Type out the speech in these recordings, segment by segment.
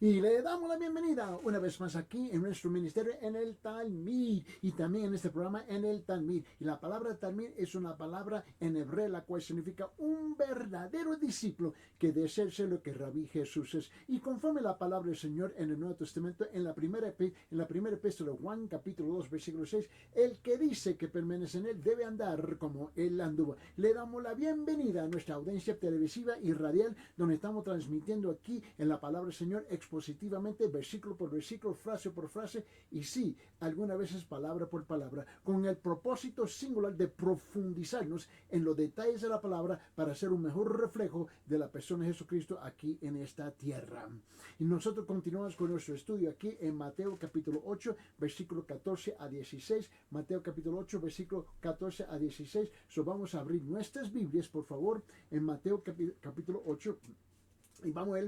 Y le damos la bienvenida una vez más aquí en nuestro ministerio en el Talmid y también en este programa en el Talmid. Y la palabra Talmid es una palabra en hebreo la cual significa un verdadero discípulo que desea ser lo que Rabí Jesús es. Y conforme la palabra del Señor en el Nuevo Testamento, en la primera epístola de Juan, capítulo 2, versículo 6, el que dice que permanece en él debe andar como él anduvo. Le damos la bienvenida a nuestra audiencia televisiva y radial, donde estamos transmitiendo aquí en la palabra del Señor expositivamente, versículo por versículo, frase por frase, y sí, algunas veces palabra por palabra, con el propósito singular de profundizarnos en los detalles de la palabra para ser un mejor reflejo de la persona de Jesucristo aquí en esta tierra. Y nosotros continuamos con nuestro estudio aquí en Mateo capítulo 8, versículo 14 a 16. Mateo capítulo 8, versículo 14 a 16. So vamos a abrir nuestras Biblias, por favor, en Mateo capítulo 8. Y vamos a leer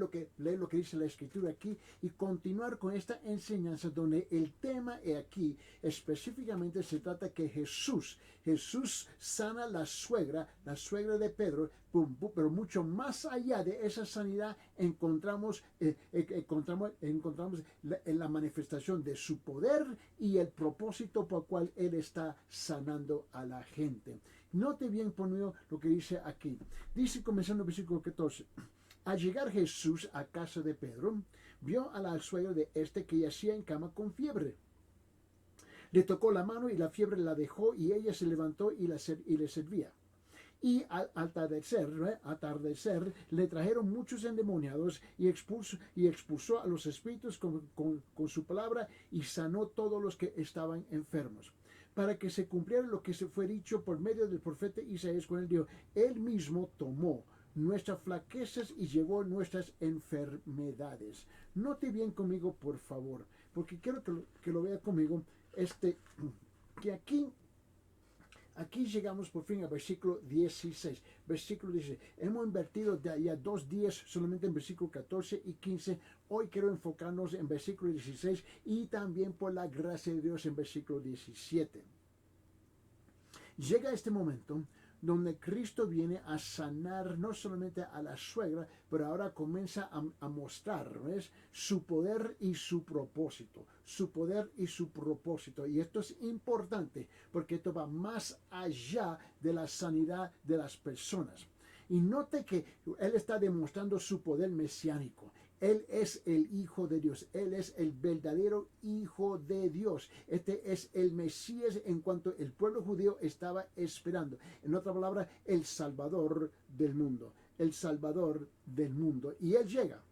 lo que dice la escritura aquí y continuar con esta enseñanza donde el tema aquí específicamente se trata que Jesús sana la suegra de Pedro, pero mucho más allá de esa sanidad encontramos la manifestación de su poder y el propósito por el cual Él está sanando a la gente. Note bien por mí lo que dice aquí. Dice comenzando el versículo 14. Al llegar Jesús a casa de Pedro, vio a la suegra de este que yacía en cama con fiebre. Le tocó la mano y la fiebre la dejó y ella se levantó y le servía. Y al atardecer le trajeron muchos endemoniados y expulsó a los espíritus con su palabra y sanó todos los que estaban enfermos. Para que se cumpliera lo que se fue dicho por medio del profeta Isaías cuando él dijo, él mismo tomó nuestras flaquezas y llevó nuestras enfermedades. Note bien conmigo, por favor, porque quiero que lo vea conmigo, que aquí llegamos por fin al versículo 16. Versículo 16. Hemos invertido ya 2 días solamente en versículo 14 y 15. Hoy quiero enfocarnos en versículo 16 y también por la gracia de Dios en versículo 17. Llega este momento donde Cristo viene a sanar no solamente a la suegra, pero ahora comienza a mostrar, ¿ves?, su poder y su propósito. Su poder y su propósito. Y esto es importante porque esto va más allá de la sanidad de las personas. Y note que Él está demostrando su poder mesiánico. Él es el Hijo de Dios. Él es el verdadero Hijo de Dios. Este es el Mesías en cuanto el pueblo judío estaba esperando. En otra palabra, el Salvador del mundo. El Salvador del mundo. Y Él llega.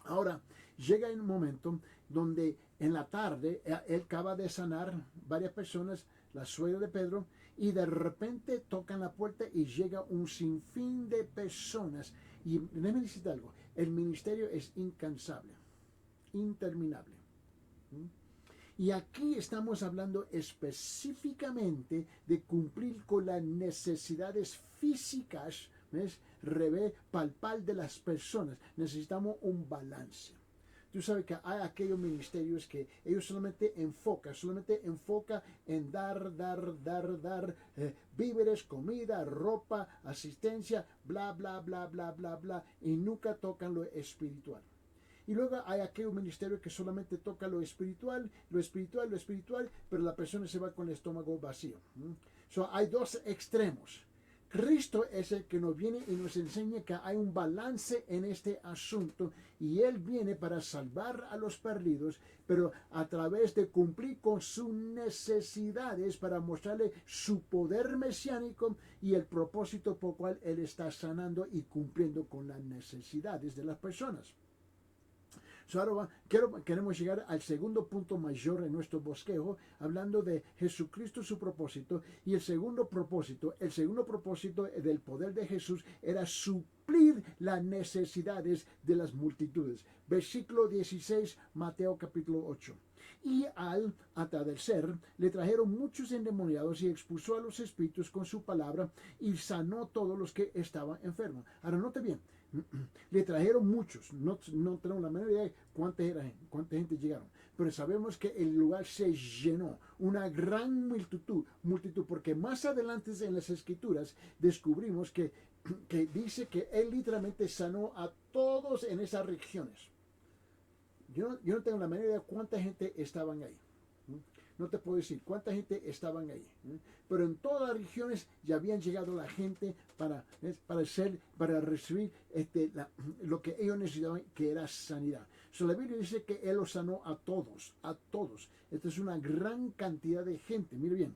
Ahora, llega en un momento donde en la tarde Él acaba de sanar varias personas, la suegra de Pedro, y de repente tocan la puerta y llega un sinfín de personas. Y déjame decirte algo, el ministerio es incansable, interminable. Y aquí estamos hablando específicamente de cumplir con las necesidades físicas, ¿ves?, palpar de las personas. Necesitamos un balance. Tú sabes que hay aquellos ministerios que ellos solamente enfocan en dar víveres, comida, ropa, asistencia, bla, bla, bla, bla, bla, bla, y nunca tocan lo espiritual. Y luego hay aquel ministerio que solamente toca lo espiritual, pero la persona se va con el estómago vacío. So, hay dos extremos. Cristo es el que nos viene y nos enseña que hay un balance en este asunto y Él viene para salvar a los perdidos, pero a través de cumplir con sus necesidades para mostrarle su poder mesiánico y el propósito por el cual Él está sanando y cumpliendo con las necesidades de las personas. So ahora queremos llegar al segundo punto mayor en nuestro bosquejo, hablando de Jesucristo, su propósito. Y el segundo propósito del poder de Jesús era suplir las necesidades de las multitudes. Versículo 16, Mateo capítulo 8. Y al atardecer le trajeron muchos endemoniados y expulsó a los espíritus con su palabra y sanó todos los que estaban enfermos. Ahora note bien, le trajeron muchos, no tenemos la menor idea de cuánta gente llegaron, pero sabemos que el lugar se llenó, una gran multitud, porque más adelante en las escrituras descubrimos que dice que Él literalmente sanó a todos en esas regiones. Yo no tengo la menor idea cuánta gente estaban ahí. No te puedo decir cuánta gente estaban ahí. Pero en todas las regiones ya habían llegado la gente para recibir lo que ellos necesitaban, que era sanidad. La Biblia dice que Él los sanó a todos, a todos. Esta es una gran cantidad de gente. Mire bien.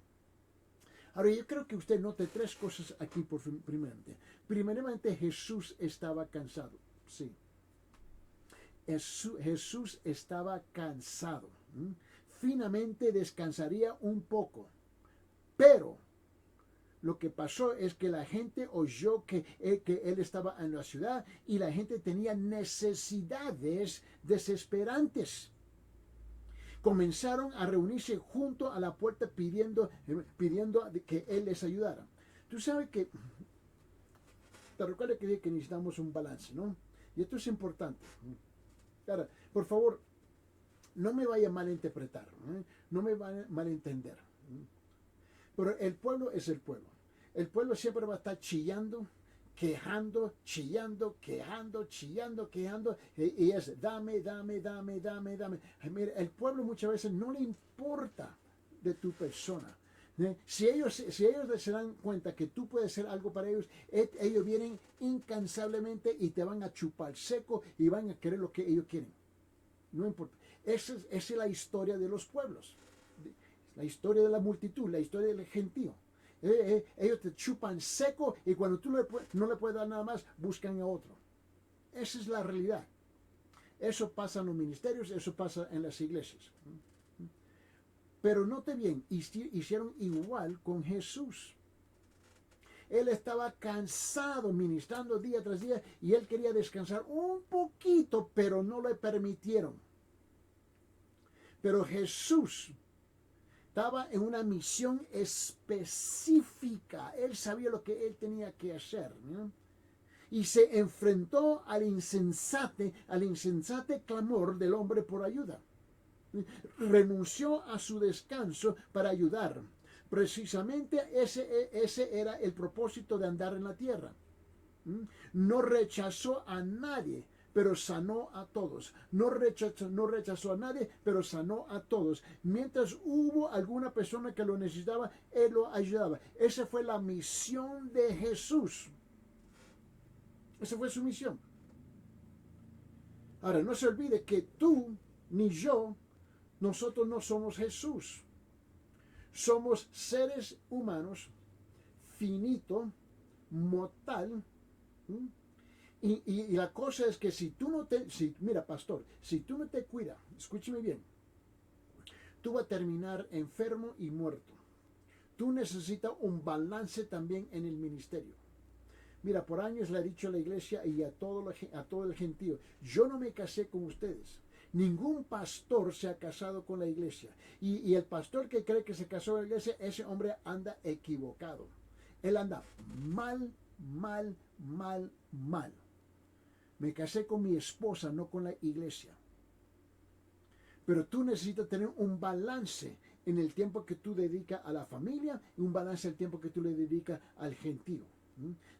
Ahora, yo creo que usted note tres cosas aquí primeramente. Primeramente, Jesús estaba cansado. Sí. Jesús estaba cansado. Finalmente descansaría un poco. Pero lo que pasó es que la gente oyó que él estaba en la ciudad y la gente tenía necesidades desesperantes. Comenzaron a reunirse junto a la puerta pidiendo que él les ayudara. Tú sabes que, te recuerdo que dije que necesitamos un balance, ¿no? Y esto es importante. Ahora, por favor, no me vaya a malinterpretar, no me vaya a malentender. Pero el pueblo es el pueblo. El pueblo siempre va a estar chillando, quejando, chillando, quejando, chillando, quejando, y es dame, dame, dame, dame, dame. Mira, el pueblo muchas veces no le importa de tu persona. Si ellos se dan cuenta que tú puedes hacer algo para ellos, ellos vienen incansablemente y te van a chupar seco y van a querer lo que ellos quieren. No importa. Esa es la historia de los pueblos. La historia de la multitud, la historia del gentío. Ellos te chupan seco y cuando tú no le puedes dar nada más, buscan a otro. Esa es la realidad. Eso pasa en los ministerios, eso pasa en las iglesias. Pero note bien, hicieron igual con Jesús. Él estaba cansado ministrando día tras día y él quería descansar un poquito, pero no le permitieron. Pero Jesús estaba en una misión específica. Él sabía lo que él tenía que hacer, ¿no? Y se enfrentó al insensate clamor del hombre por ayuda. Renunció a su descanso para ayudar. Precisamente ese era el propósito de andar en la tierra. No rechazó a nadie, pero sanó a todos. No rechazó a nadie, pero sanó a todos. Mientras hubo alguna persona que lo necesitaba, él lo ayudaba. Esa fue la misión de Jesús. Esa fue su misión. Ahora, no se olvide que tú ni yo, nosotros no somos Jesús. Somos seres humanos, finito, mortal. Y la cosa es que mira, pastor, si tú no te cuidas, escúcheme bien, tú vas a terminar enfermo y muerto. Tú necesitas un balance también en el ministerio. Mira, por años le he dicho a la iglesia y a todo el gentío, yo no me casé con ustedes. Ningún pastor se ha casado con la iglesia. Y el pastor que cree que se casó con la iglesia, ese hombre anda equivocado. Él anda mal, mal, mal, mal. Me casé con mi esposa, no con la iglesia. Pero tú necesitas tener un balance en el tiempo que tú dedicas a la familia y un balance en el tiempo que tú le dedicas al gentío.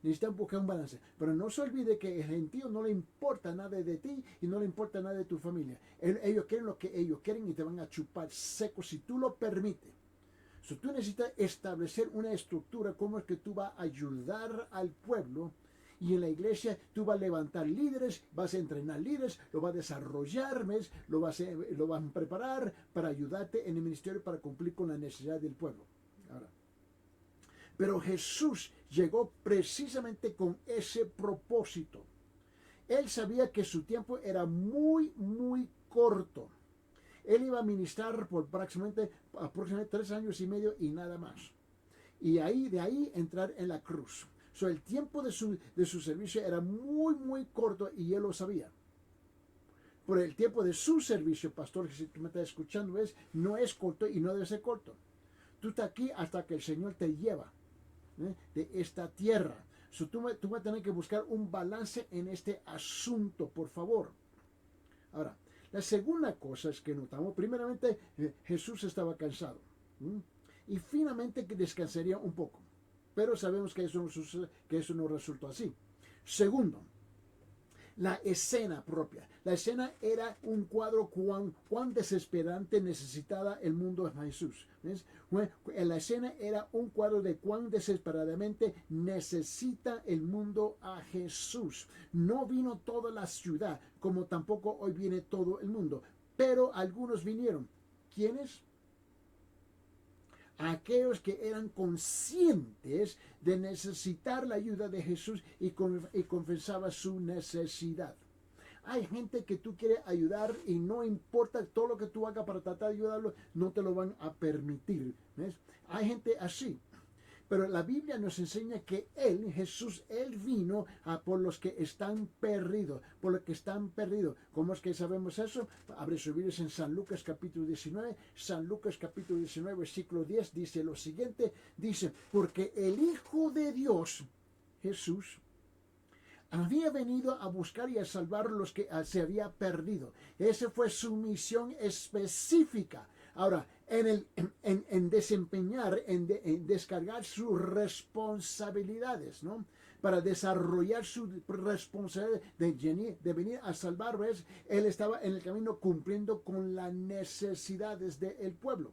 Necesitan buscar un balance. Pero no se olvide que el gentío no le importa nada de ti y no le importa nada de tu familia. Ellos quieren lo que ellos quieren y te van a chupar seco si tú lo permites. Tú necesitas establecer una estructura como es que tú vas a ayudar al pueblo. Y en la iglesia tú vas a levantar líderes, vas a entrenar líderes, lo vas a desarrollar, lo vas a preparar para ayudarte en el ministerio para cumplir con la necesidad del pueblo. Ahora, pero Jesús llegó precisamente con ese propósito. Él sabía que su tiempo era muy, muy corto. Él iba a ministrar por aproximadamente 3 años y medio y nada más. Y de ahí entrar en la cruz. El tiempo de su servicio era muy, muy corto y él lo sabía. Por el tiempo de su servicio, pastor, si tú me estás escuchando, no es corto y no debe ser corto. Tú estás aquí hasta que el Señor te lleva de esta tierra. Tú vas a tener que buscar un balance en este asunto, por favor. Ahora, la segunda cosa es que notamos, primeramente, Jesús estaba cansado. Y finalmente que descansaría un poco. Pero sabemos que eso no resultó así. Segundo, la escena propia. La escena era un cuadro cuán desesperante necesitaba el mundo de Jesús. ¿Ves? La escena era un cuadro de cuán desesperadamente necesita el mundo a Jesús. No vino toda la ciudad, como tampoco hoy viene todo el mundo, pero algunos vinieron. ¿Quiénes? Aquellos que eran conscientes de necesitar la ayuda de Jesús y confesaba su necesidad. Hay gente que tú quieres ayudar y no importa todo lo que tú hagas para tratar de ayudarlo, no te lo van a permitir. ¿Ves? Hay gente así. Pero la Biblia nos enseña que Jesús, vino por los que están perdidos, por los que están perdidos. ¿Cómo es que sabemos eso? Abre sus Biblias en San Lucas capítulo 19. San Lucas capítulo 19, versículo 10, dice lo siguiente, dice, porque el Hijo de Dios, Jesús, había venido a buscar y a salvar a los que se había perdido. Esa fue su misión específica. Ahora, en desempeñar, en descargar sus responsabilidades, ¿no? Para desarrollar su responsabilidad de venir a salvar, ¿ves? Él estaba en el camino cumpliendo con las necesidades del pueblo.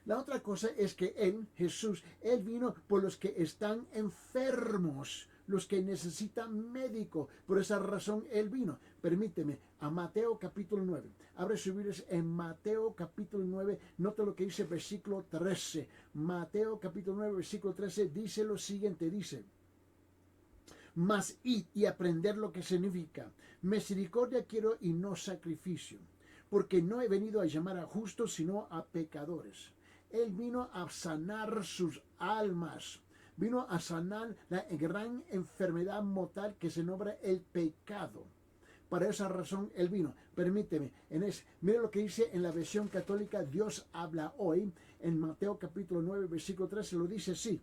La otra cosa es que Jesús, vino por los que están enfermos, los que necesitan médico. Por esa razón Él vino. Permíteme, a Mateo capítulo 9. Abre sus Biblias en Mateo capítulo 9. Nota lo que dice versículo 13. Mateo capítulo 9, versículo 13 dice lo siguiente, dice, mas id y aprender lo que significa. Misericordia quiero y no sacrificio, porque no he venido a llamar a justos, sino a pecadores. Él vino a sanar sus almas. Vino a sanar la gran enfermedad mortal que se nombra el pecado. Para esa razón Él vino. Permíteme, mira lo que dice en la versión católica Dios habla hoy, en Mateo capítulo 9, versículo 13, lo dice así.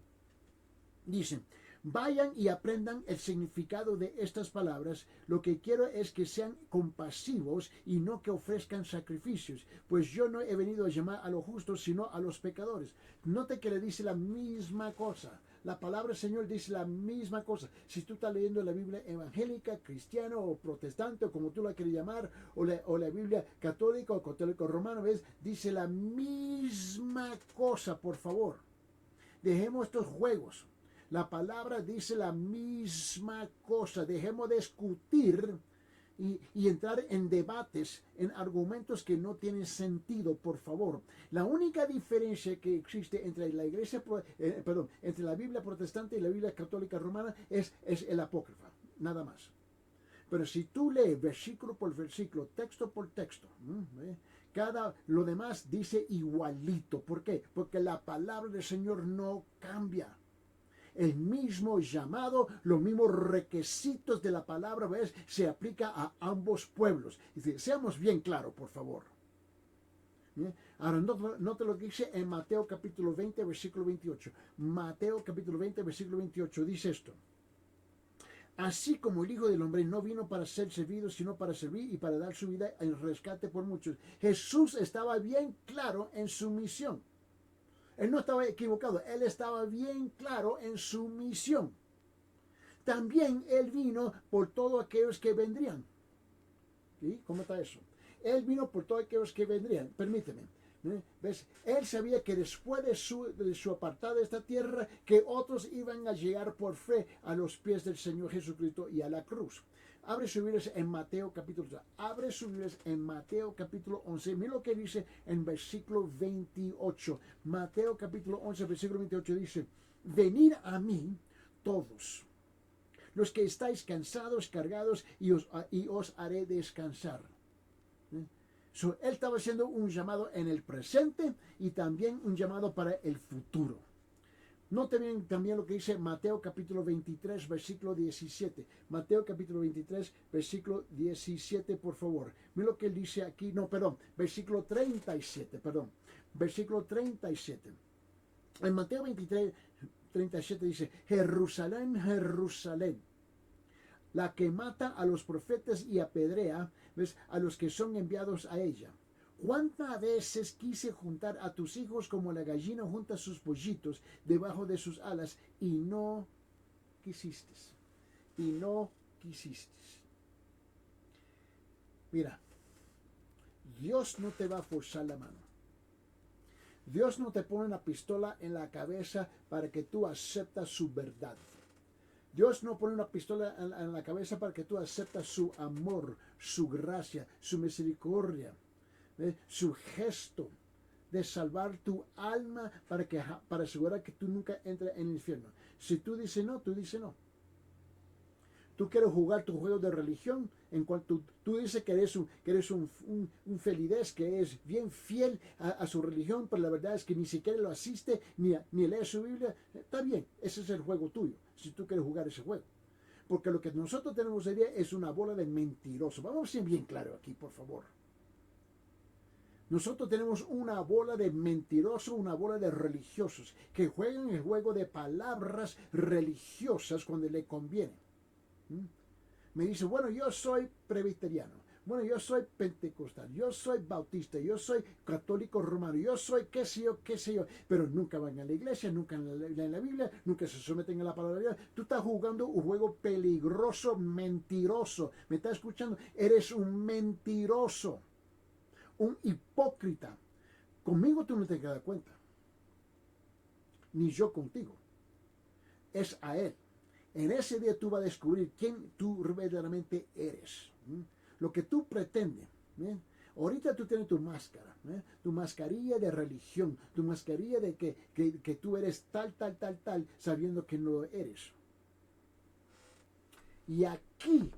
Dice, vayan y aprendan el significado de estas palabras. Lo que quiero es que sean compasivos y no que ofrezcan sacrificios, pues yo no he venido a llamar a los justos, sino a los pecadores. Note que le dice la misma cosa. La palabra del Señor dice la misma cosa. Si tú estás leyendo la Biblia evangélica, cristiana o protestante, o como tú la quieres llamar, o la Biblia católica o católico romano, ¿ves? Dice la misma cosa, por favor. Dejemos estos juegos. La palabra dice la misma cosa. Dejemos de discutir y entrar en debates, en argumentos que no tienen sentido, por favor. La única diferencia que existe entre la iglesia, entre la Biblia protestante y la Biblia católica romana es el apócrifa, nada más. Pero si tú lees versículo por versículo, texto por texto, lo demás dice igualito. ¿Por qué? Porque la palabra del Señor no cambia. El mismo llamado, los mismos requisitos de la palabra, ¿ves? Se aplica a ambos pueblos. Dice, seamos bien claros, por favor. ¿Bien? Ahora, nota lo que dice en Mateo capítulo 20, versículo 28. Mateo capítulo 20, versículo 28 dice esto. Así como el Hijo del Hombre no vino para ser servido, sino para servir y para dar su vida en rescate por muchos. Jesús estaba bien claro en su misión. Él no estaba equivocado, Él estaba bien claro en su misión. También Él vino por todos aquellos que vendrían. ¿Sí? ¿Cómo está eso? Él vino por todos aquellos que vendrían. Permíteme. ¿Ves? Él sabía que después de su apartada de esta tierra, que otros iban a llegar por fe a los pies del Señor Jesucristo y a la cruz. Abre sus Biblias en Mateo capítulo 11. Abre sus Biblias en Mateo capítulo 11. Mira lo que dice en versículo 28. Mateo capítulo 11, versículo 28 dice, venid a mí todos los que estáis cansados, cargados, y os haré descansar. Él estaba haciendo un llamado en el presente y también un llamado para el futuro. Note bien también lo que dice Mateo capítulo 23, versículo 17. Mateo capítulo 23, versículo 17, por favor. Mira lo que él dice aquí. No, perdón. Versículo 37, perdón. Versículo 37. En Mateo 23, 37 dice, Jerusalén, Jerusalén, la que mata a los profetas y apedrea, ¿ves?, a los que son enviados a ella. ¿Cuántas veces quise juntar a tus hijos como la gallina junta sus pollitos debajo de sus alas y no quisiste? Y no quisiste. Mira, Dios no te va a forzar la mano. Dios no te pone una pistola en la cabeza para que tú aceptas su verdad. Dios no pone una pistola en la cabeza para que tú aceptas su amor, su gracia, su misericordia, su gesto de salvar tu alma para asegurar que tú nunca entres en el infierno. Si tú dices no, tú dices no. Tú quieres jugar tu juego de religión, en cuanto tú dices que eres un felidez, que es bien fiel a su religión, pero la verdad es que ni siquiera lo asiste, ni lee su Biblia. Está bien, ese es el juego tuyo, si tú quieres jugar ese juego. Porque lo que nosotros tenemos hoy día es una bola de mentirosos. Vamos a ser bien claro aquí, por favor. Nosotros tenemos una bola de mentirosos, una bola de religiosos, que juegan el juego de palabras religiosas cuando le conviene. Me dice, bueno, yo soy presbiteriano, bueno, yo soy pentecostal, yo soy bautista, yo soy católico romano, yo soy qué sé yo, pero nunca van a la iglesia, nunca leen la Biblia, nunca se someten a la palabra de Dios. Tú estás jugando un juego peligroso, mentiroso. ¿Me estás escuchando? Eres un mentiroso, un hipócrita. Conmigo tú no te das cuenta, ni yo contigo. Es a Él. En ese día tú vas a descubrir quién tú verdaderamente eres. Lo que tú pretendes. Ahorita tú tienes tu máscara, tu mascarilla de religión, tu mascarilla de que tú eres tal, sabiendo que no lo eres. Y aquí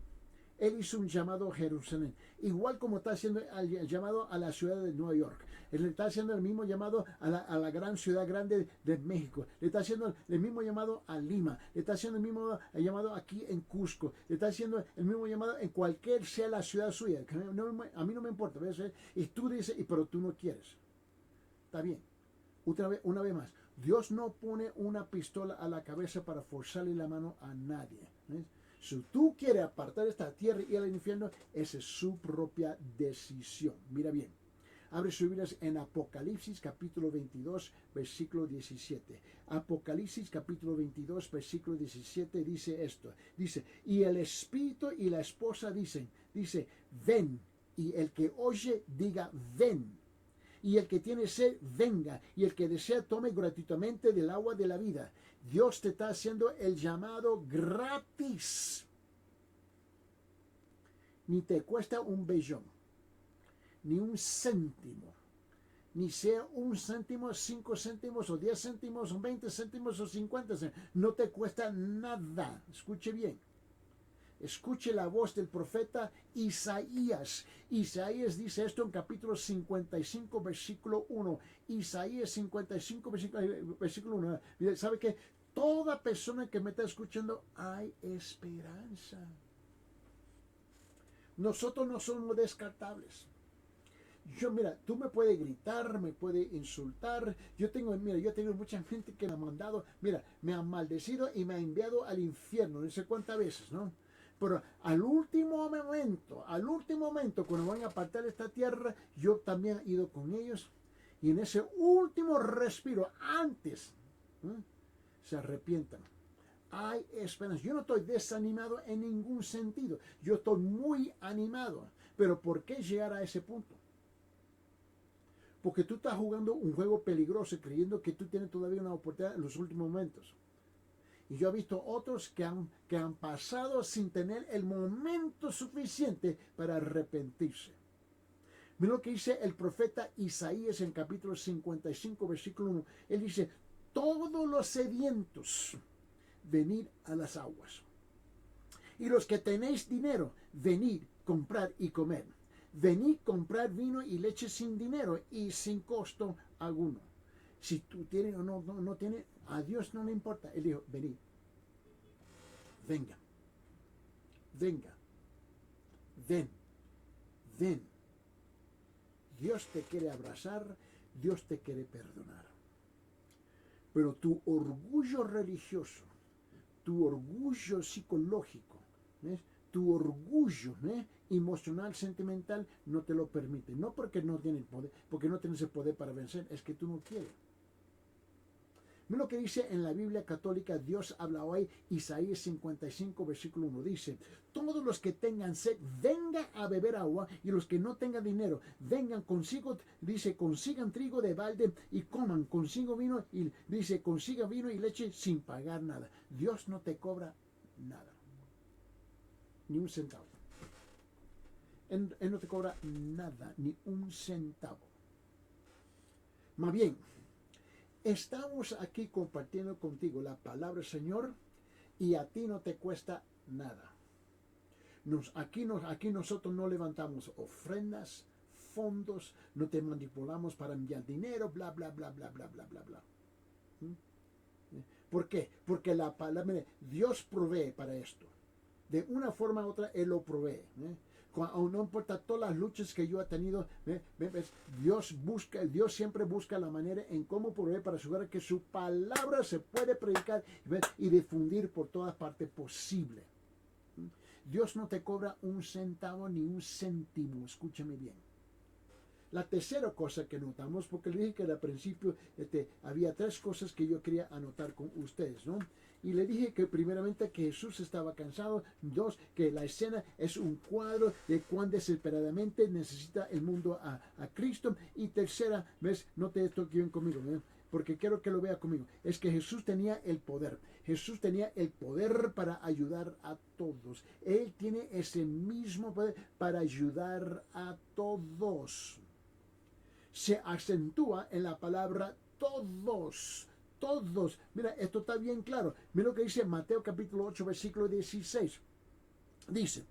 Él hizo un llamado a Jerusalén, igual como está haciendo el llamado a la ciudad de Nueva York. Él le está haciendo el mismo llamado a la gran ciudad grande de México. Le está haciendo el mismo llamado a Lima. Le está haciendo el mismo llamado aquí en Cusco. Le está haciendo el mismo llamado en cualquier sea la ciudad suya. A mí no me importa. ¿Ves? Y tú dices, pero tú no quieres. Está bien. Una vez más. Dios no pone una pistola a la cabeza para forzarle la mano a nadie. ¿Ves? Si tú quieres apartar esta tierra y ir al infierno, esa es su propia decisión. Mira bien. Abre sus Biblias en Apocalipsis capítulo 22, versículo 17. Apocalipsis capítulo 22, versículo 17 dice esto. Dice, y el espíritu y la esposa dice, ven. Y el que oye diga, ven. Y el que tiene sed, venga. Y el que desea, tome gratuitamente del agua de la vida. Dios te está haciendo el llamado gratis. Ni te cuesta un bellón. Ni un céntimo, ni sea un céntimo, 5 céntimos, o 10 céntimos, o 20 céntimos, o 50 céntimos. No te cuesta nada. Escuche bien. Escuche la voz del profeta Isaías. Isaías dice esto en capítulo 55, versículo 1. Isaías 55, versículo 1. ¿Sabe qué? Toda persona que me está escuchando, hay esperanza. Nosotros no somos descartables. Mira, tú me puedes gritar, me puedes insultar. Yo tengo mucha gente que me ha mandado, me ha maldecido y me ha enviado al infierno, no sé cuántas veces, ¿no? Pero al último momento, cuando van a apartar esta tierra, yo también he ido con ellos. Y en ese último respiro, antes, se arrepientan. Hay esperanza. Yo no estoy desanimado en ningún sentido. Yo estoy muy animado. Pero ¿por qué llegar a ese punto? Porque tú estás jugando un juego peligroso creyendo que tú tienes todavía una oportunidad en los últimos momentos. Y yo he visto otros que han pasado sin tener el momento suficiente para arrepentirse. Mira lo que dice el profeta Isaías en capítulo 55, versículo 1. Él dice, todos los sedientos, venid a las aguas. Y los que tenéis dinero, venid, comprar y comer. Venid, comprar vino y leche sin dinero y sin costo alguno. Si tú tienes o no tienes, a Dios no le importa. Él dijo, venid, venga, ven. Dios te quiere abrazar, Dios te quiere perdonar. Pero tu orgullo religioso, tu orgullo psicológico, ¿ves? Tu orgullo emocional, sentimental, no te lo permite. No porque no tienes poder, porque no tienes el poder para vencer, es que tú no quieres. Mira lo que dice en la Biblia católica, Dios habla hoy, Isaías 55, versículo 1, dice, todos los que tengan sed, vengan a beber agua, y los que no tengan dinero, vengan consigo, dice, consigan trigo de balde y coman, consigo vino, y dice, consigan vino y leche sin pagar nada. Dios no te cobra nada, ni un centavo. Él no te cobra nada, ni un centavo. Más bien, estamos aquí compartiendo contigo la palabra del Señor y a ti no te cuesta nada. Aquí nosotros no levantamos ofrendas, fondos, no te manipulamos para enviar dinero, bla, bla, bla, bla, bla, bla, bla, bla. ¿Por qué? Porque la palabra, Dios provee para esto. De una forma u otra, Él lo provee. No importa todas las luchas que yo he tenido, Dios siempre busca la manera en cómo proveer para asegurar que su palabra se puede predicar y difundir por todas partes posible. Dios no te cobra un centavo ni un céntimo, escúchame bien. La tercera cosa que notamos, porque le dije que al principio había tres cosas que yo quería anotar con ustedes, ¿no? Y le dije que primeramente que Jesús estaba cansado. Dos, que la escena es un cuadro de cuán desesperadamente necesita el mundo a Cristo. Y tercera, ves, note esto que ven conmigo, ¿eh? Porque quiero que lo vea conmigo. Es que Jesús tenía el poder. Jesús tenía el poder para ayudar a todos. Él tiene ese mismo poder para ayudar a todos. Se acentúa en la palabra todos. Todos. Mira, esto está bien claro. Mira lo que dice Mateo capítulo 8, versículo 16. Dice,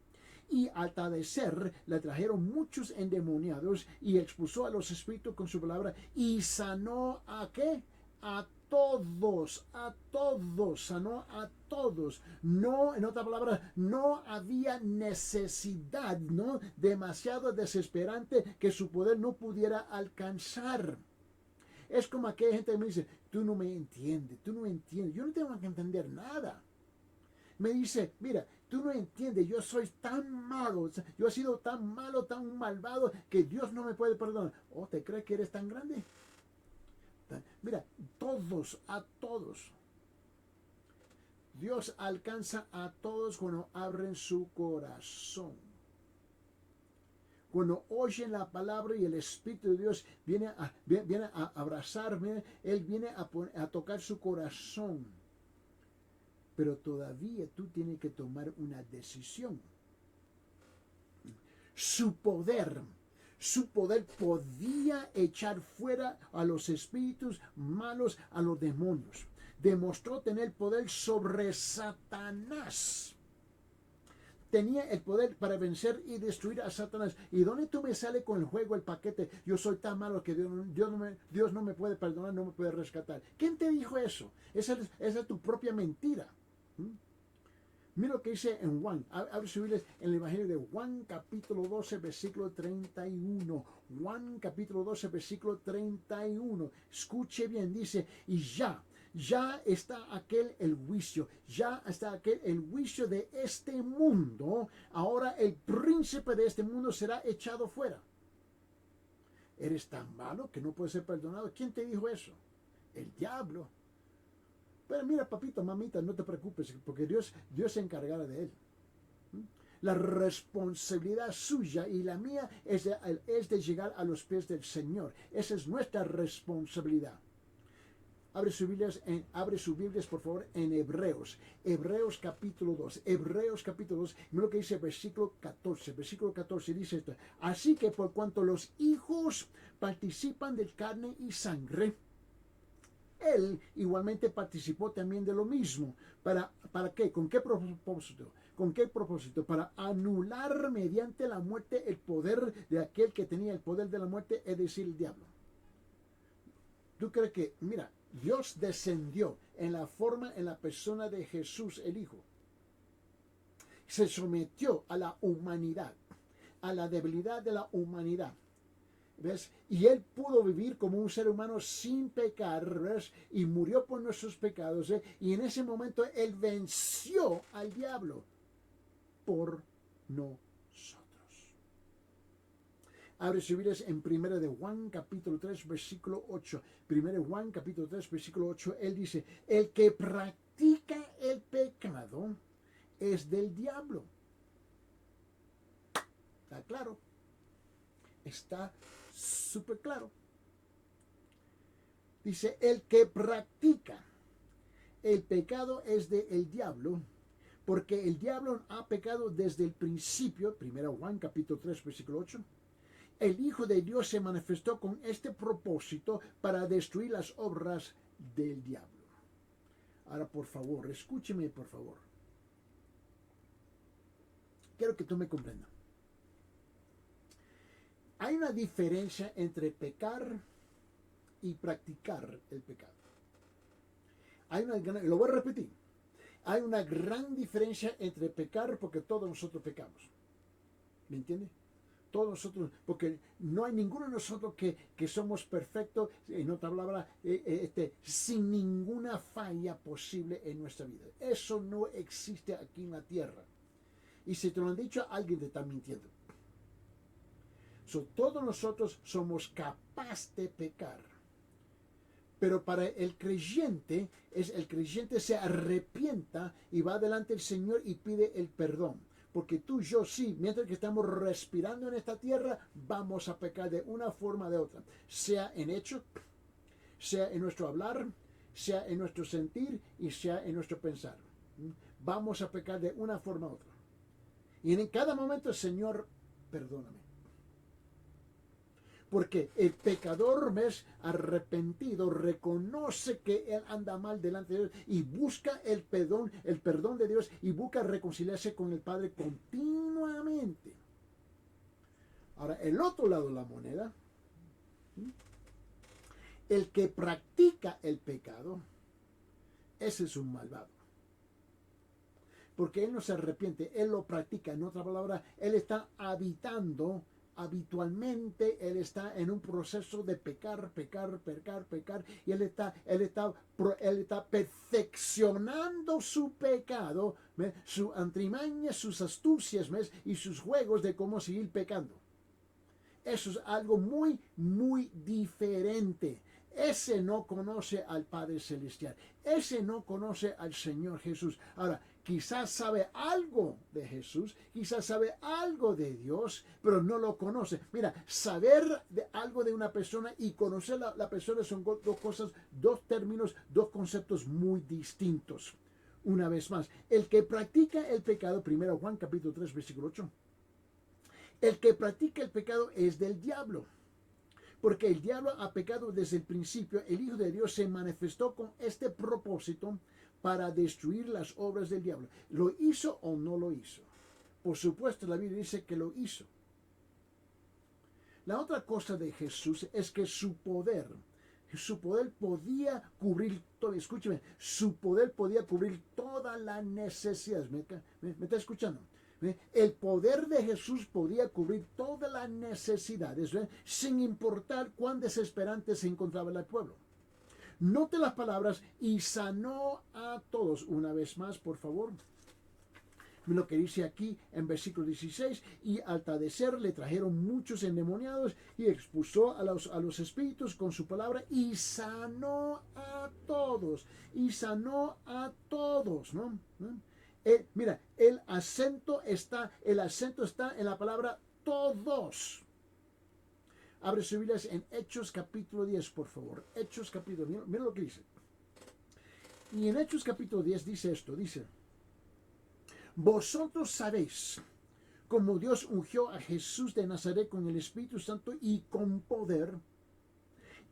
y al atardecer le trajeron muchos endemoniados y expulsó a los espíritus con su palabra y sanó ¿a qué? A todos, sanó a todos. No, en otra palabra, no había necesidad, ¿no? Demasiado desesperante que su poder no pudiera alcanzar. Es como aquella gente que me dice, tú no me entiendes. Yo no tengo que entender nada. Me dice, mira, tú no entiendes, yo soy tan malo, yo he sido tan malo, tan malvado, que Dios no me puede perdonar. ¿O te crees que eres tan grande? Mira, a todos. Dios alcanza a todos cuando abren su corazón. Cuando oyen la palabra y el Espíritu de Dios viene a abrazarme, Él viene a tocar su corazón. Pero todavía tú tienes que tomar una decisión. Su poder podía echar fuera a los espíritus malos, a los demonios. Demostró tener poder sobre Satanás. Tenía el poder para vencer y destruir a Satanás. ¿Y dónde tú me sales con el juego, el paquete? Yo soy tan malo que Dios no me puede perdonar, no me puede rescatar. ¿Quién te dijo eso? Esa es tu propia mentira. Mira lo que dice en Juan. Abre su Biblia en el Evangelio de Juan, capítulo 12, versículo 31. Juan, capítulo 12, versículo 31. Escuche bien, dice, y ya está el juicio de este mundo. Ahora el príncipe de este mundo será echado fuera. ¿Eres tan malo que no puedes ser perdonado? ¿Quién te dijo eso? El diablo. Pero mira, papito, mamita, no te preocupes, porque Dios se encargará de él. La responsabilidad suya y la mía es de llegar a los pies del Señor. Esa es nuestra responsabilidad. Abre sus Biblias, por favor, en Hebreos. Hebreos capítulo 2. Hebreos capítulo 2. Mira lo que dice versículo 14. Versículo 14 dice esto. Así que por cuanto los hijos participan de carne y sangre, Él igualmente participó también de lo mismo. ¿Para qué? ¿Con qué propósito? ¿Con qué propósito? Para anular mediante la muerte el poder de aquel que tenía el poder de la muerte, es decir, el diablo. ¿Tú crees que, mira, Dios descendió en la persona de Jesús, el Hijo? Se sometió a la humanidad, a la debilidad de la humanidad. ¿Ves? Y Él pudo vivir como un ser humano sin pecar, ¿ves? Y murió por nuestros pecados, ¿eh? Y en ese momento Él venció al diablo por nosotros. Abre sus Biblias en 1 de Juan capítulo 3 versículo 8. 1 de Juan capítulo 3 versículo 8. Él dice, el que practica el pecado es del diablo. ¿Está claro? Está súper claro. Dice, el que practica el pecado es del diablo, porque el diablo ha pecado desde el principio. 1 Juan capítulo 3 versículo 8. El Hijo de Dios se manifestó con este propósito para destruir las obras del diablo. Ahora, por favor, escúcheme, por favor. Quiero que tú me comprendas. Hay una diferencia entre pecar y practicar el pecado. Lo voy a repetir. Hay una gran diferencia entre pecar, porque todos nosotros pecamos. ¿Me entiende? Todos nosotros, porque no hay ninguno de nosotros que somos perfectos, en otra palabra, sin ninguna falla posible en nuestra vida. Eso no existe aquí en la tierra. Y si te lo han dicho, alguien te está mintiendo. Todos nosotros somos capaces de pecar. Pero para el creyente se arrepienta y va delante del Señor y pide el perdón. Porque tú, yo, sí, mientras que estamos respirando en esta tierra, vamos a pecar de una forma o de otra. Sea en hecho, sea en nuestro hablar, sea en nuestro sentir y sea en nuestro pensar. Vamos a pecar de una forma u otra. Y en cada momento, Señor, perdóname. Porque el pecador es arrepentido, reconoce que él anda mal delante de Dios y busca el perdón de Dios y busca reconciliarse con el Padre continuamente. Ahora, el otro lado de la moneda, el que practica el pecado, ese es un malvado. Porque él no se arrepiente, él lo practica. En otra palabra, él está habitualmente, él está en un proceso de pecar, y él está perfeccionando su pecado, su antimaña, sus astucias, y sus juegos de cómo seguir pecando. Eso es algo muy, muy diferente. Ese no conoce al Padre Celestial. Ese no conoce al Señor Jesús. Ahora, quizás sabe algo de Jesús, quizás sabe algo de Dios, pero no lo conoce. Mira, saber algo de una persona y conocer la persona son dos cosas, dos términos, dos conceptos muy distintos. Una vez más, el que practica el pecado, 1 Juan capítulo 3, versículo 8, el que practica el pecado es del diablo. Porque el diablo ha pecado desde el principio. El Hijo de Dios se manifestó con este propósito para destruir las obras del diablo. ¿Lo hizo o no lo hizo? Por supuesto, la Biblia dice que lo hizo. La otra cosa de Jesús es que su poder podía cubrir todo. Escúcheme, su poder podía cubrir todas las necesidades. ¿Me está escuchando? El poder de Jesús podía cubrir todas las necesidades, sin importar cuán desesperante se encontraba el pueblo. Note las palabras, y sanó a todos. Una vez más, por favor. Lo que dice aquí en versículo 16, y al atardecer le trajeron muchos endemoniados y expulsó a los espíritus con su palabra y sanó a todos. Y sanó a todos, ¿no? Mira, el acento está en la palabra todos. Abre sus Biblias en Hechos capítulo 10, por favor. Hechos capítulo 10, mira lo que dice. Y en Hechos capítulo 10 dice esto, dice: vosotros sabéis cómo Dios ungió a Jesús de Nazaret con el Espíritu Santo y con poder,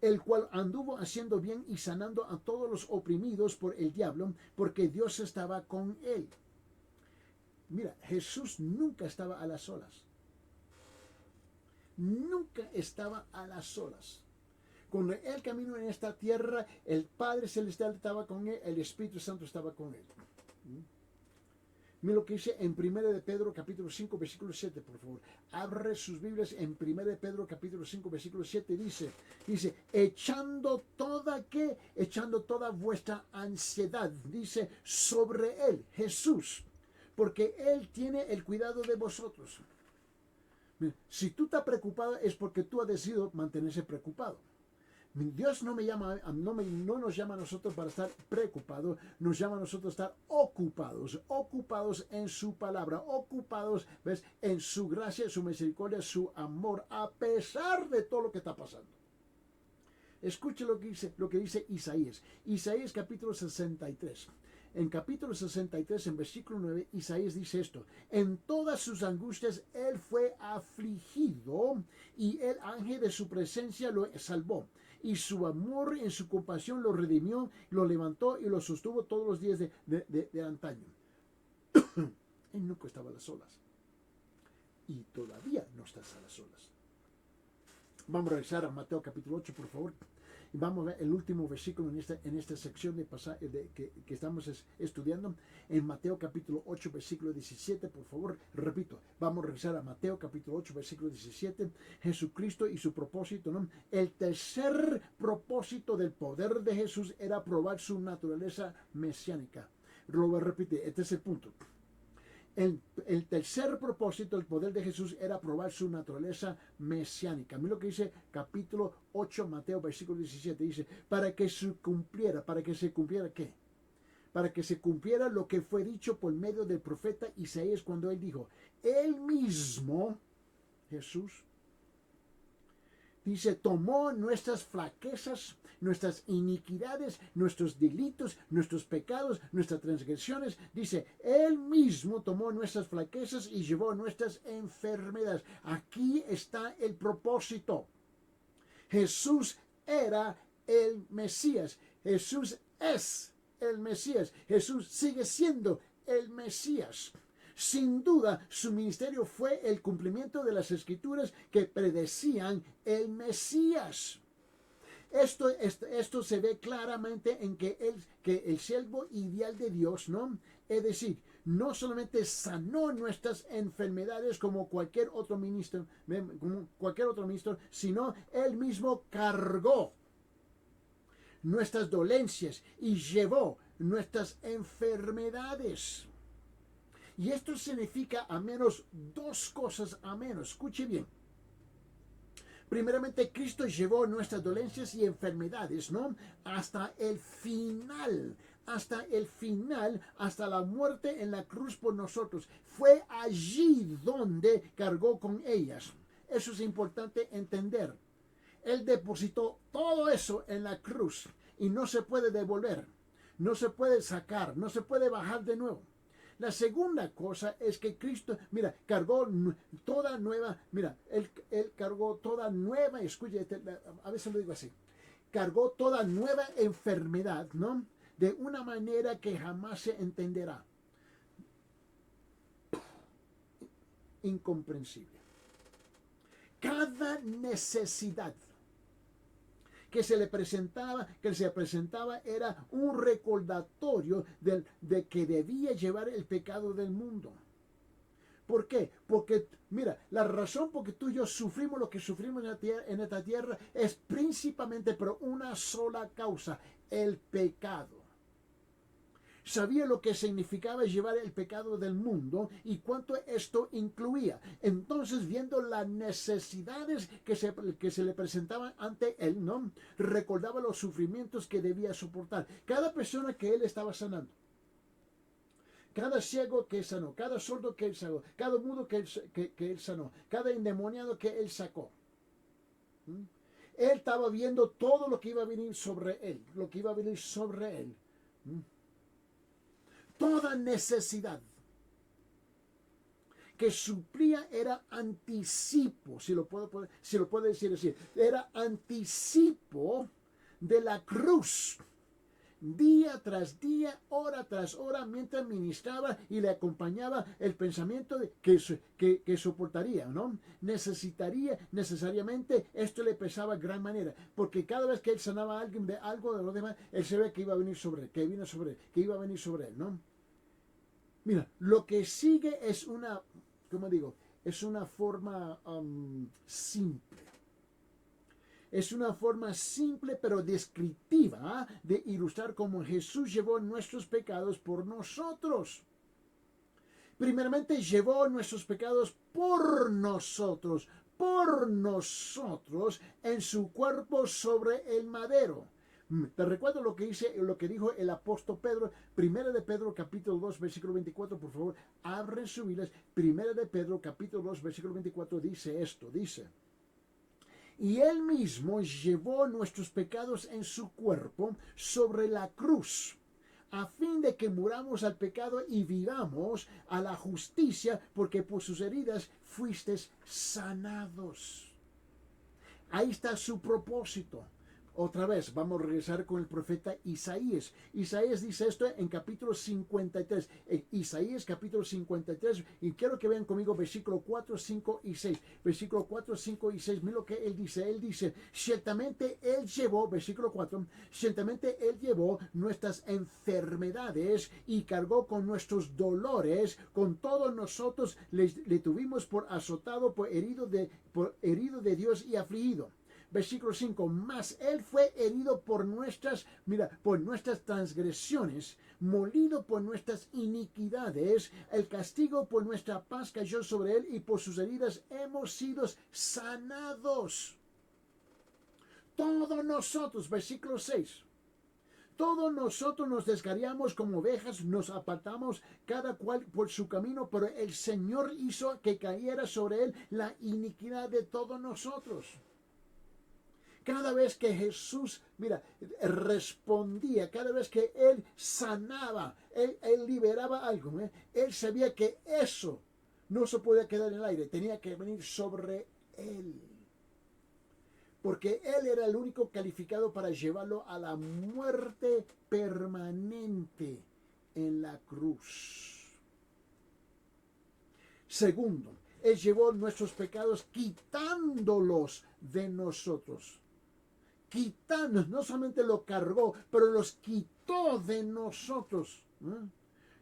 el cual anduvo haciendo bien y sanando a todos los oprimidos por el diablo, porque Dios estaba con él. Mira, Jesús nunca estaba a las solas. Nunca estaba a las solas. Cuando él caminó en esta tierra, el Padre Celestial estaba con él, el Espíritu Santo estaba con él. Mira lo que dice en 1 de Pedro capítulo 5 versículo 7, por favor. Abre sus Biblias en 1 de Pedro capítulo 5 versículo 7, dice, echando toda vuestra ansiedad, dice, sobre él, Jesús, porque él tiene el cuidado de vosotros. Si tú estás preocupado es porque tú has decidido mantenerse preocupado. Dios no nos llama a nosotros para estar preocupados, nos llama a nosotros a estar ocupados en su palabra, ocupados, ¿ves?, en su gracia, su misericordia, su amor, a pesar de todo lo que está pasando. Escuche lo que dice Isaías. Isaías capítulo 63. En capítulo 63, en versículo 9, Isaías dice esto: en todas sus angustias él fue afligido y el ángel de su presencia lo salvó. Y su amor en su compasión lo redimió, lo levantó y lo sostuvo todos los días de antaño. Él nunca estaba a las solas. Y todavía no estás a las solas. Vamos a regresar a Mateo capítulo 8, por favor. Y vamos a ver el último versículo en esta sección que estamos estudiando. En Mateo capítulo 8, versículo 17, por favor, repito, vamos a regresar a Mateo capítulo 8, versículo 17. Jesucristo y su propósito, ¿no? El tercer propósito del poder de Jesús era probar su naturaleza mesiánica. Lo voy a repetir, este es el punto. El tercer propósito, el poder de Jesús, era probar su naturaleza mesiánica. Mira lo que dice capítulo 8, Mateo, versículo 17. Dice, para que se cumpliera ¿qué? Para que se cumpliera lo que fue dicho por medio del profeta Isaías cuando él dijo, él mismo, Jesús, dice, tomó nuestras flaquezas, nuestras iniquidades, nuestros delitos, nuestros pecados, nuestras transgresiones. Dice, él mismo tomó nuestras flaquezas y llevó nuestras enfermedades. Aquí está el propósito. Jesús era el Mesías. Jesús es el Mesías. Jesús sigue siendo el Mesías. Sin duda, su ministerio fue el cumplimiento de las escrituras que predecían el Mesías. Esto se ve claramente en que el siervo ideal de Dios, ¿no? Es decir, no solamente sanó nuestras enfermedades como cualquier otro ministro, sino él mismo cargó nuestras dolencias y llevó nuestras enfermedades. Y esto significa a menos dos cosas, a menos. Escuche bien. Primeramente, Cristo llevó nuestras dolencias y enfermedades, ¿no? Hasta el final, hasta la muerte en la cruz por nosotros. Fue allí donde cargó con ellas. Eso es importante entender. Él depositó todo eso en la cruz y no se puede devolver, no se puede sacar, no se puede bajar de nuevo. La segunda cosa es que Cristo, cargó toda nueva, él cargó toda nueva, escuche, a veces lo digo así, cargó toda nueva enfermedad, ¿no? De una manera que jamás se entenderá. Incomprensible. Cada necesidad que se presentaba era un recordatorio de que debía llevar el pecado del mundo. ¿Por qué? Porque, la razón por que tú y yo sufrimos lo que sufrimos en esta tierra es principalmente por una sola causa, el pecado. Sabía lo que significaba llevar el pecado del mundo y cuánto esto incluía. Entonces, viendo las necesidades que se le presentaban ante él, ¿no? Recordaba los sufrimientos que debía soportar. Cada persona que él estaba sanando, cada ciego que él sanó, cada sordo que él sanó, cada mudo que él sanó, cada endemoniado que él sacó. Él estaba viendo todo lo que iba a venir sobre él, Toda necesidad que suplía era anticipo, si lo puedo decir así, era anticipo de la cruz. Día tras día, hora tras hora, mientras ministraba y le acompañaba el pensamiento de que soportaría, ¿no? Necesariamente, esto le pesaba gran manera, porque cada vez que él sanaba a alguien de algo de lo demás, él se ve que iba a venir sobre él, que iba a venir sobre él, ¿no? Lo que sigue es una forma simple. Es una forma simple pero descriptiva de ilustrar cómo Jesús llevó nuestros pecados por nosotros. Primeramente llevó nuestros pecados por nosotros en su cuerpo sobre el madero. Te recuerdo lo que dijo el apóstol Pedro, Primera de Pedro capítulo 2 versículo 24, por favor, abren sus Biblias. Primera de Pedro capítulo 2 versículo 24 dice esto, dice: y él mismo llevó nuestros pecados en su cuerpo sobre la cruz, a fin de que muramos al pecado y vivamos a la justicia, porque por sus heridas fuisteis sanados. Ahí está su propósito. Otra vez, vamos a regresar con el profeta Isaías. Isaías dice esto en capítulo 53. En Isaías capítulo 53. Y quiero que vean conmigo versículo 4, 5 y 6. Versículo 4, 5 y 6. Mira lo que él dice. Él dice, ciertamente él llevó, versículo 4, ciertamente él llevó nuestras enfermedades y cargó con nuestros dolores. Con todos nosotros le tuvimos por azotado, por herido de Dios y afligido. Versículo 5, mas él fue herido por nuestras transgresiones, molido por nuestras iniquidades, el castigo por nuestra paz cayó sobre él, y por sus heridas hemos sido sanados. Todos nosotros, versículo 6, todos nosotros nos descarriamos como ovejas, nos apartamos cada cual por su camino, pero el Señor hizo que cayera sobre él la iniquidad de todos nosotros. Cada vez que Jesús, respondía, cada vez que Él sanaba, Él liberaba algo, Él sabía que eso no se podía quedar en el aire, tenía que venir sobre Él. Porque Él era el único calificado para llevarlo a la muerte permanente en la cruz. Segundo, Él llevó nuestros pecados quitándolos de nosotros. Quitando, no solamente lo cargó, pero los quitó de nosotros.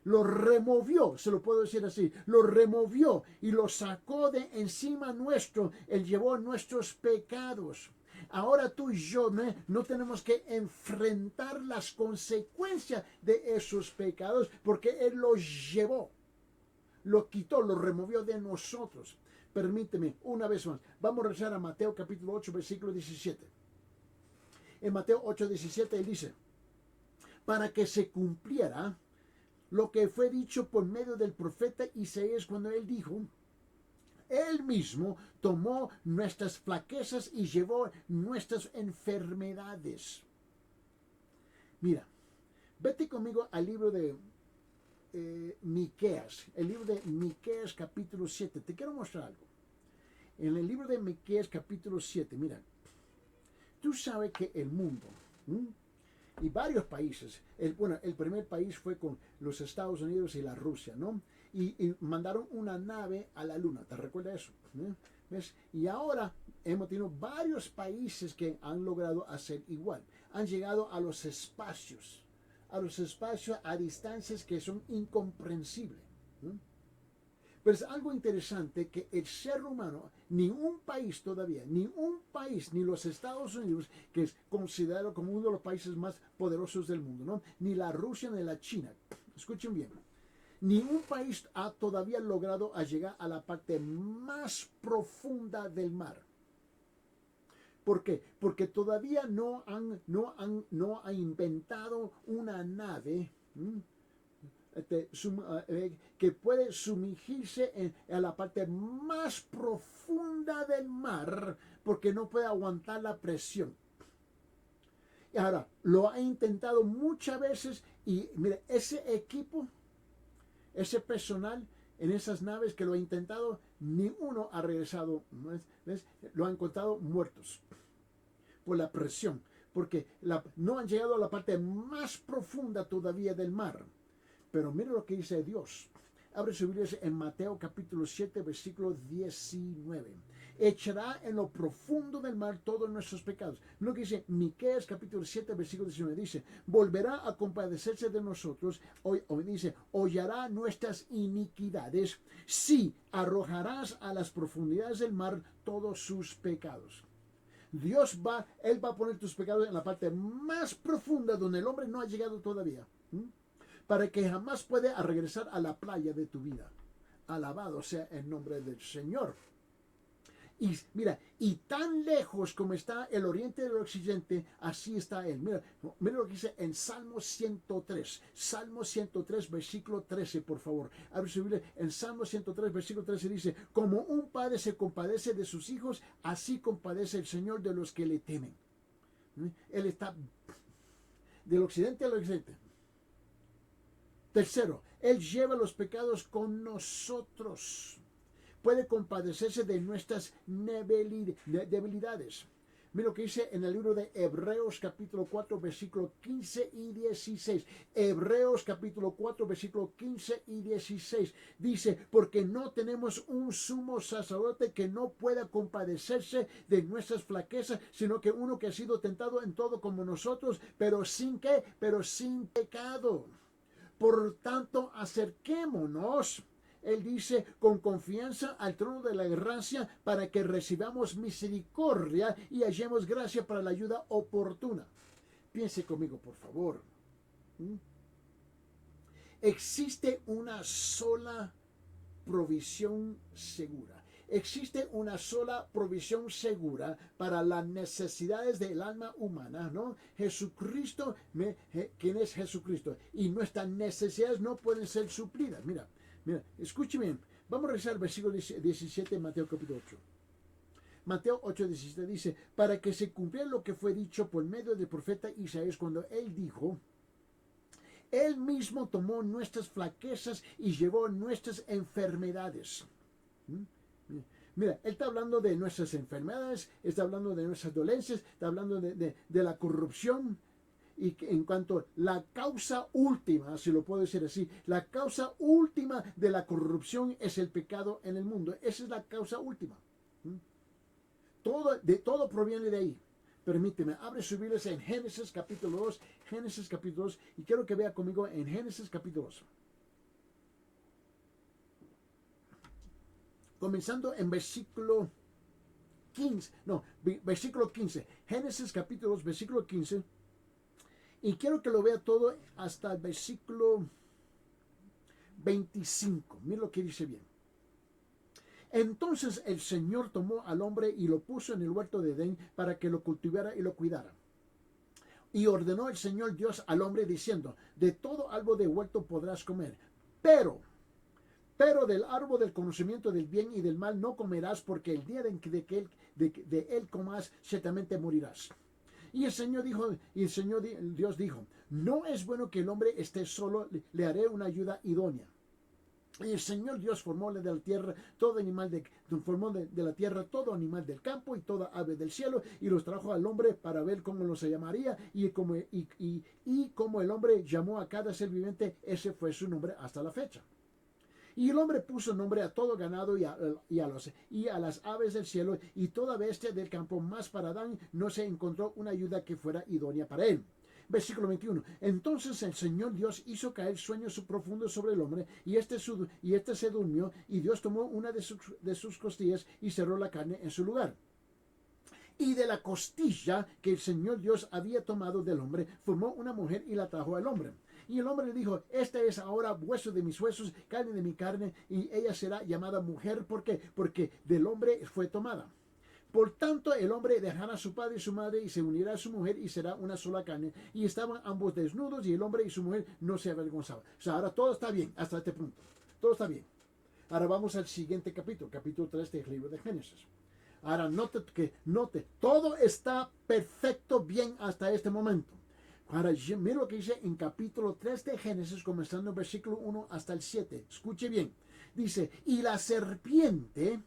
Lo removió, se lo puedo decir así, lo removió y lo sacó de encima nuestro. Él llevó nuestros pecados. Ahora tú y yo no tenemos que enfrentar las consecuencias de esos pecados, porque Él los llevó, lo quitó, lo removió de nosotros. Permíteme, una vez más, vamos a regresar a Mateo capítulo 8, versículo 17. En Mateo 8:17 él dice, para que se cumpliera lo que fue dicho por medio del profeta Isaías cuando él dijo, él mismo tomó nuestras flaquezas y llevó nuestras enfermedades. Mira, vete conmigo al libro de Miqueas, el libro de Miqueas capítulo 7. Te quiero mostrar algo. En el libro de Miqueas capítulo 7, mira, tú sabes que el mundo y varios países, el primer país fue con los Estados Unidos y la Rusia, ¿no? Y mandaron una nave a la luna, ¿te recuerdas eso? ¿Ves? Y ahora hemos tenido varios países que han logrado hacer igual. Han llegado a los espacios a distancias que son incomprensibles. Pero es algo interesante que el ser humano, ni un país todavía, ni los Estados Unidos, que es considerado como uno de los países más poderosos del mundo, ¿no? Ni la Rusia ni la China, escuchen bien, ni un país ha todavía logrado llegar a la parte más profunda del mar. ¿Por qué? Porque todavía no han inventado una nave que puede sumergirse en la parte más profunda del mar, porque no puede aguantar la presión. Y ahora, lo ha intentado muchas veces y mire, ese equipo, ese personal en esas naves que lo ha intentado, ni uno ha regresado, ¿ves? Lo han encontrado muertos por la presión, porque no han llegado a la parte más profunda todavía del mar. Pero mira lo que dice Dios. Abre su Biblia en Mateo capítulo 7, versículo 19. Echará en lo profundo del mar todos nuestros pecados. Lo que dice Miqueas capítulo 7, versículo 19. Dice, volverá a compadecerse de nosotros. Dice, hollará nuestras iniquidades. Sí, arrojarás a las profundidades del mar todos sus pecados. Él va a poner tus pecados en la parte más profunda donde el hombre no ha llegado todavía. Para que jamás pueda regresar a la playa de tu vida. Alabado sea el nombre del Señor. Y mira, y tan lejos como está el oriente del occidente, así está él. Mira, mira lo que dice en Salmo 103. Salmo 103, versículo 13, por favor. Abre su Biblia. En Salmo 103, versículo 13 dice, como un padre se compadece de sus hijos, así compadece el Señor de los que le temen. Él está del occidente al occidente. Tercero, Él lleva los pecados con nosotros. Puede compadecerse de nuestras debilidades. Mira lo que dice en el libro de Hebreos capítulo 4 versículo 15 y 16. Hebreos capítulo 4 versículo 15 y 16. Dice, porque no tenemos un sumo sacerdote que no pueda compadecerse de nuestras flaquezas, sino que uno que ha sido tentado en todo como nosotros, pero sin qué, pero sin pecado. Por tanto, acerquémonos, él dice, con confianza al trono de la gracia para que recibamos misericordia y hallemos gracia para la ayuda oportuna. Piense conmigo, por favor. Existe una sola provisión segura. Existe una sola provisión segura para las necesidades del alma humana, ¿no? Jesucristo, ¿quién es Jesucristo? Y nuestras necesidades no pueden ser suplidas. Mira, escuche bien. Vamos a rezar el versículo 17 de Mateo capítulo 8. Mateo 8, 17 dice, para que se cumpliera lo que fue dicho por medio del profeta Isaías cuando él dijo, él mismo tomó nuestras flaquezas y llevó nuestras enfermedades. Mira, él está hablando de nuestras enfermedades, está hablando de nuestras dolencias, está hablando de la corrupción. Y en cuanto a la causa última, si lo puedo decir así, la causa última de la corrupción es el pecado en el mundo. Esa es la causa última. Todo proviene de ahí. Permíteme, abre su Biblia en Génesis capítulo 2, Génesis capítulo 2, y quiero que vea conmigo en Génesis capítulo 2. Comenzando en versículo 15, versículo 15, Génesis capítulo 2, versículo 15, y quiero que lo vea todo hasta el versículo 25. Mira lo que dice bien. Entonces el Señor tomó al hombre y lo puso en el huerto de Edén para que lo cultivara y lo cuidara. Y ordenó el Señor Dios al hombre diciendo, de todo árbol del huerto podrás comer, pero del árbol del conocimiento del bien y del mal no comerás, porque el día de él comas, ciertamente morirás. Y el Señor Dios dijo, no es bueno que el hombre esté solo, le haré una ayuda idónea. Y el Señor Dios formó de la tierra todo animal de la tierra todo animal del campo y toda ave del cielo, y los trajo al hombre para ver cómo los llamaría, y como el hombre llamó a cada ser viviente, ese fue su nombre hasta la fecha. Y el hombre puso nombre a todo ganado y a las aves del cielo y toda bestia del campo, mas para Adán no se encontró una ayuda que fuera idónea para él. Versículo 21. Entonces el Señor Dios hizo caer sueños profundos sobre el hombre, y este se durmió, y Dios tomó una de sus costillas y cerró la carne en su lugar. Y de la costilla que el Señor Dios había tomado del hombre, formó una mujer y la trajo al hombre. Y el hombre le dijo, esta es ahora hueso de mis huesos, carne de mi carne, y ella será llamada mujer. ¿Por qué? Porque del hombre fue tomada. Por tanto, el hombre dejará a su padre y su madre y se unirá a su mujer y será una sola carne. Y estaban ambos desnudos y el hombre y su mujer no se avergonzaban. O sea, ahora todo está bien hasta este punto. Todo está bien. Ahora vamos al siguiente capítulo 3 del libro de Génesis. Ahora note, todo está perfecto bien hasta este momento. Ahora, mira lo que dice en capítulo 3 de Génesis, comenzando en versículo 1 hasta el 7. Escuche bien. Dice, y la serpiente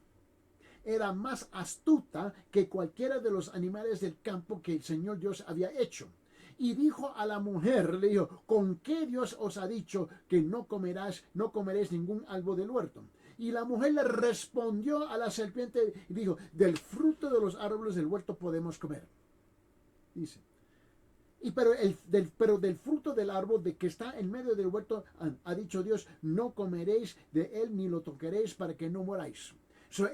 era más astuta que cualquiera de los animales del campo que el Señor Dios había hecho. Y dijo a la mujer, le dijo, ¿con qué Dios os ha dicho que no comeréis ningún árbol del huerto? Y la mujer le respondió a la serpiente y dijo, del fruto de los árboles del huerto podemos comer. Dice. Pero del fruto del árbol que está en medio del huerto, ha dicho Dios, no comeréis de él ni lo tocaréis para que no moráis.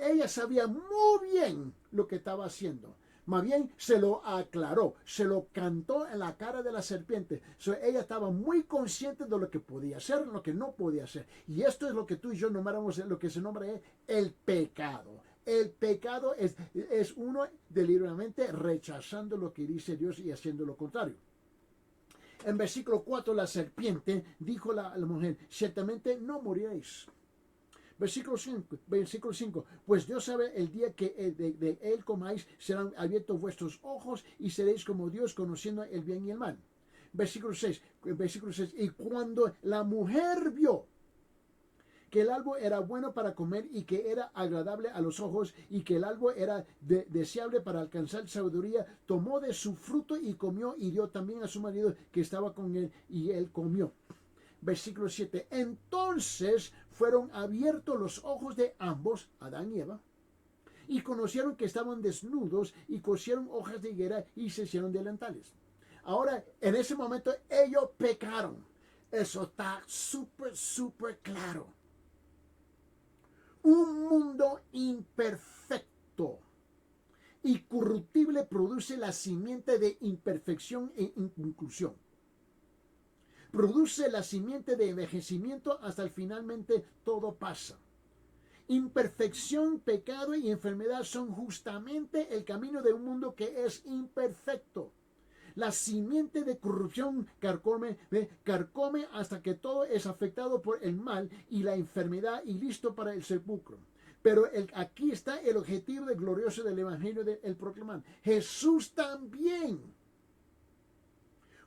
Ella sabía muy bien lo que estaba haciendo. Más bien se lo aclaró, se lo cantó en la cara de la serpiente. Ella estaba muy consciente de lo que podía hacer, lo que no podía hacer. Y esto es lo que tú y yo nombramos, lo que se nombra el pecado. El pecado es uno deliberadamente rechazando lo que dice Dios y haciendo lo contrario. En versículo 4, la serpiente dijo a la mujer, ciertamente no moriréis. Versículo 5, pues Dios sabe el día que de él comáis, serán abiertos vuestros ojos y seréis como Dios, conociendo el bien y el mal. Versículo 6, y cuando la mujer vio que el árbol era bueno para comer y que era agradable a los ojos y que el árbol era deseable para alcanzar sabiduría, tomó de su fruto y comió y dio también a su marido que estaba con él y él comió. Versículo 7. Entonces fueron abiertos los ojos de ambos, Adán y Eva, y conocieron que estaban desnudos y cosieron hojas de higuera y se hicieron delantales. Ahora, en ese momento, ellos pecaron. Eso está súper claro. Un mundo imperfecto y corruptible produce la simiente de imperfección e inconclusión. Produce la simiente de envejecimiento hasta el finalmente todo pasa. Imperfección, pecado y enfermedad son justamente el camino de un mundo que es imperfecto. La simiente de corrupción carcome hasta que todo es afectado por el mal y la enfermedad y listo para el sepulcro. Pero aquí está el objetivo glorioso del evangelio del proclamar. Jesús también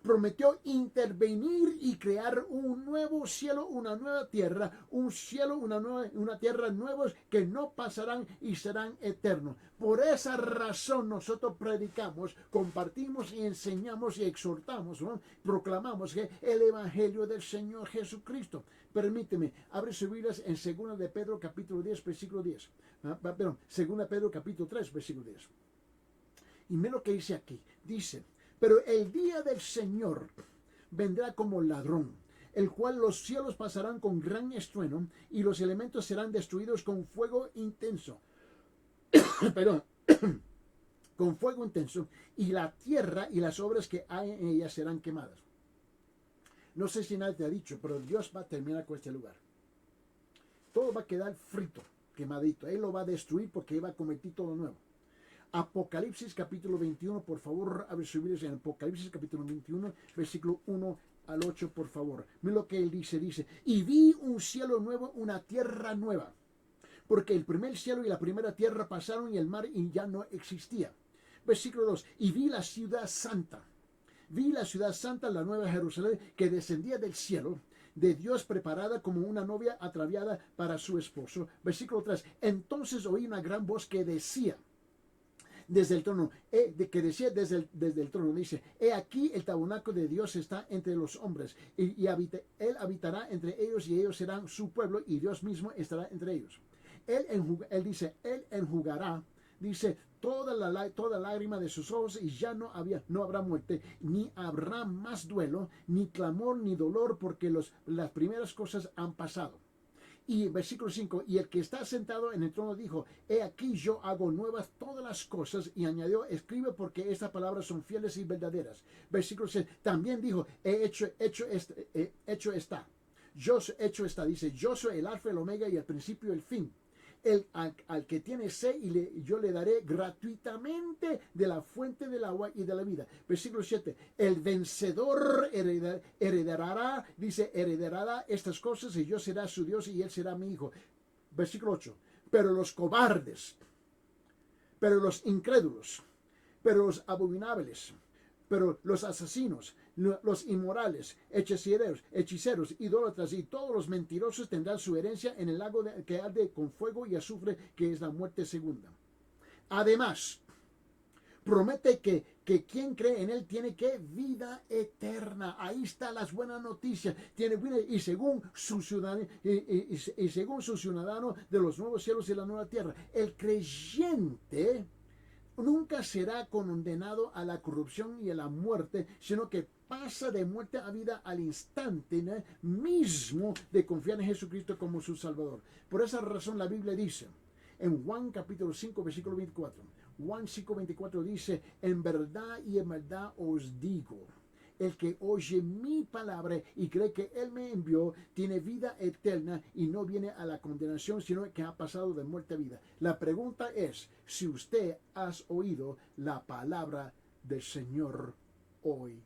prometió intervenir y crear un nuevo cielo, una nueva tierra, un cielo, una tierra nuevos que no pasarán y serán eternos. Por esa razón nosotros predicamos, compartimos y enseñamos y exhortamos, ¿no? Proclamamos que el evangelio del Señor Jesucristo. Permíteme, abre sus Biblias en 2 de Pedro capítulo 10, versículo 10. Perdón, 2 de Pedro capítulo 3, versículo 10. Y mira lo que dice aquí. Dice, pero el día del Señor vendrá como ladrón, el cual los cielos pasarán con gran estruendo y los elementos serán destruidos con fuego intenso. Perdón, con fuego intenso, y la tierra y las obras que hay en ella serán quemadas. No sé si nadie te ha dicho, pero Dios va a terminar con este lugar. Todo va a quedar frito, quemadito. Él lo va a destruir porque Él va a convertir todo nuevo. Apocalipsis capítulo 21, por favor, abre su Biblia en Apocalipsis capítulo 21, versículo 1 al 8, por favor. Mira lo que él dice, y vi un cielo nuevo, una tierra nueva, porque el primer cielo y la primera tierra pasaron y el mar ya no existía. Versículo 2, y vi la ciudad santa, la nueva Jerusalén, que descendía del cielo, de Dios, preparada como una novia ataviada para su esposo. Versículo 3, entonces oí una gran voz que decía, desde el trono, desde el trono, dice, he aquí el tabernáculo de Dios está entre los hombres, y él habitará entre ellos, y ellos serán su pueblo, y Dios mismo estará entre ellos. Él dice, él enjugará, dice, toda lágrima de sus ojos, y ya no habrá muerte, ni habrá más duelo, ni clamor, ni dolor, porque las primeras cosas han pasado. Y versículo 5, y el que está sentado en el trono dijo, he aquí yo hago nuevas todas las cosas, y añadió, escribe porque estas palabras son fieles y verdaderas. Versículo 6, también dijo, hecho está, dice, yo soy el alfa, el omega y el principio y el fin. Al que tiene sed, yo le daré gratuitamente de la fuente del agua y de la vida. Versículo 7, el vencedor heredará estas cosas, y yo será su Dios y él será mi hijo. Versículo 8, pero los cobardes, pero los incrédulos, pero los abominables, pero los asesinos, los inmorales, hechiceros, idólatras y todos los mentirosos tendrán su herencia en el lago que arde con fuego y azufre, que es la muerte segunda. Además, promete que quien cree en él tiene vida eterna. Ahí está las buenas noticias. Tiene vida, y según su ciudadano, de los nuevos cielos y la nueva tierra. El creyente nunca será condenado a la corrupción y a la muerte, sino que pasa de muerte a vida al instante, ¿no?, mismo de confiar en Jesucristo como su Salvador. Por esa razón la Biblia dice, en Juan capítulo 5, versículo 24, Juan 5:24 dice, en verdad y en verdad os digo, el que oye mi palabra y cree que Él me envió, tiene vida eterna y no viene a la condenación, sino que ha pasado de muerte a vida. La pregunta es, si usted ha oído la palabra del Señor hoy.